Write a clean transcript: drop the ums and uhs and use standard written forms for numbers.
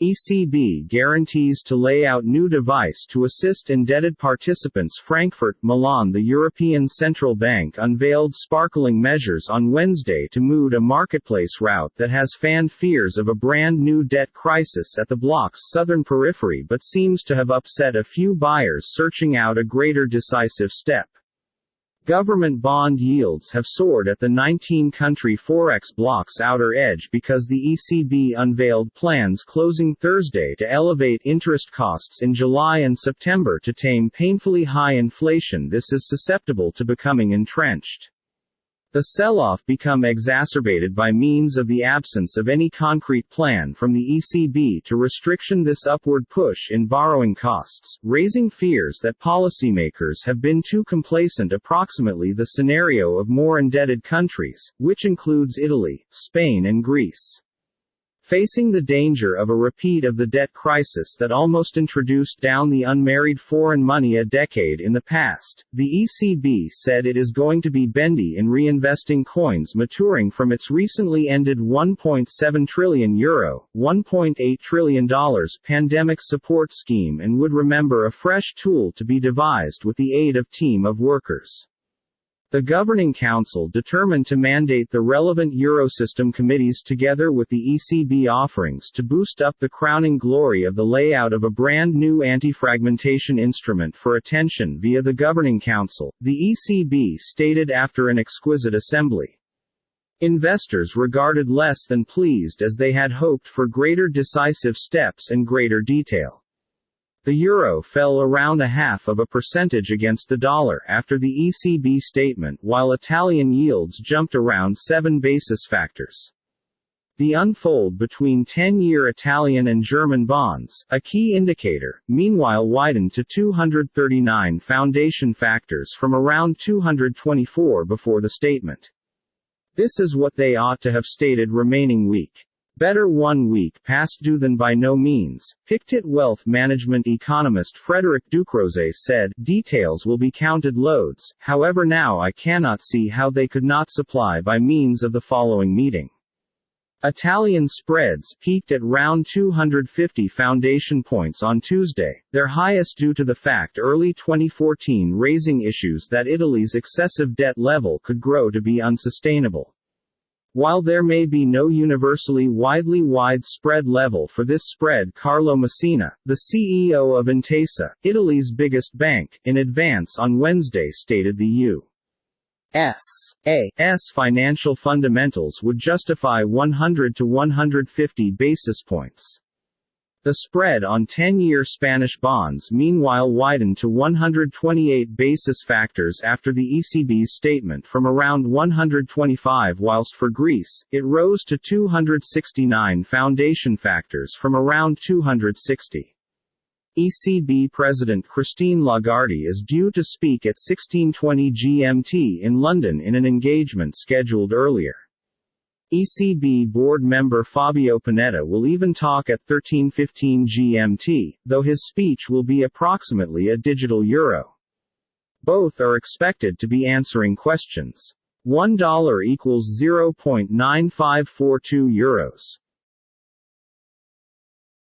ECB guarantees to lay out new device to assist indebted participants. Frankfurt, Milan. The European Central Bank unveiled sparkling measures on Wednesday to moot a marketplace rout that has fanned fears of a brand new debt crisis at the bloc's southern periphery but seems to have upset a few buyers searching out a greater decisive step. Government bond yields have soared at the 19-country Forex bloc's outer edge because the ECB unveiled plans closing Thursday to elevate interest costs in July and September to tame painfully high inflation. This is susceptible to becoming entrenched. The sell-off become exacerbated by means of the absence of any concrete plan from the ECB to restriction this upward push in borrowing costs, raising fears that policymakers have been too complacent. Approximately the scenario of more indebted countries, which includes Italy, Spain and Greece, facing the danger of a repeat of the debt crisis that almost introduced down the unmarried foreign money a decade in the past. The ECB said it is going to be bendy in reinvesting coins maturing from its recently ended €1.7 trillion, $1.8 trillion pandemic support scheme and would remember a fresh tool to be devised with the aid of team of workers. The Governing Council determined to mandate the relevant Eurosystem committees together with the ECB offerings to boost up the crowning glory of the layout of a brand new anti-fragmentation instrument for attention via the Governing Council, the ECB stated after an exquisite assembly. Investors regarded less than pleased as they had hoped for greater decisive steps and greater detail. The euro fell around 0.5% against the dollar after the ECB statement, while Italian yields jumped around 7 basis factors. The unfold between 10-year Italian and German bonds, a key indicator, meanwhile widened to 239 foundation factors from around 224 before the statement. This is what they ought to have stated remaining weak. Better 1 week past due than by no means, Pictet wealth management economist Frederic Ducrozet said. Details will be counted loads, however now I cannot see how they could not supply by means of the following meeting. Italian spreads peaked at round 250 foundation points on Tuesday, their highest due to the fact early 2014 raising issues that Italy's excessive debt level could grow to be unsustainable. While there may be no universally wide spread level for this spread, Carlo Messina, the CEO of Intesa, Italy's biggest bank, in advance on Wednesday stated the U.S.'s financial fundamentals would justify 100 to 150 basis points. The spread on 10-year Spanish bonds meanwhile widened to 128 basis factors after the ECB's statement from around 125, whilst for Greece, it rose to 269 foundation factors from around 260. ECB President Christine Lagarde is due to speak at 16:20 GMT in London in an engagement scheduled earlier. ECB board member Fabio Panetta will even talk at 13:15 GMT, though his speech will be approximately a digital euro. Both are expected to be answering questions. $1 equals 0.9542 euros.